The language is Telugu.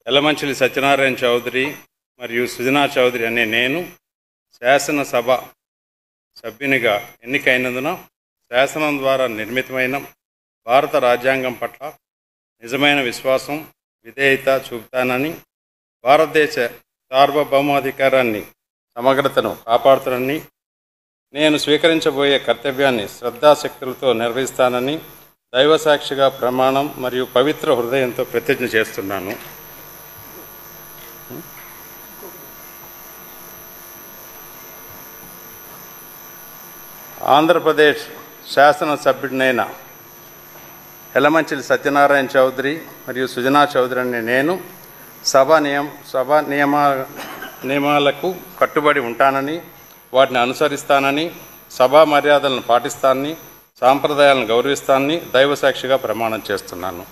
యలమంచిలి సత్యనారాయణ చౌదరి మరియు సుజనా చౌదరి అనే నేను శాసనసభ సభ్యునిగా ఎన్నికైనందున శాసనం ద్వారా నిర్మితమైన భారత రాజ్యాంగం పట్ల నిజమైన విశ్వాసం, విధేయత చూపుతానని, భారతదేశ సార్వభౌమాధికారాన్ని, సమగ్రతను కాపాడుతానని, నేను స్వీకరించబోయే కర్తవ్యాన్ని శ్రద్ధాశక్తులతో నిర్వహిస్తానని దైవసాక్షిగా ప్రమాణం మరియు పవిత్ర హృదయంతో ప్రతిజ్ఞ చేస్తున్నాను. ఆంధ్రప్రదేశ్ శాసనసభ్యుడినైన యలమంచిలి సత్యనారాయణ చౌదరి మరియు సుజనా చౌదరి అనే నేను సభ నియమాలకు కట్టుబడి ఉంటానని, వాటిని అనుసరిస్తానని, సభా మర్యాదలను పాటిస్తానని, సాంప్రదాయాలను గౌరవిస్తానని దైవసాక్షిగా ప్రమాణం చేస్తున్నాను.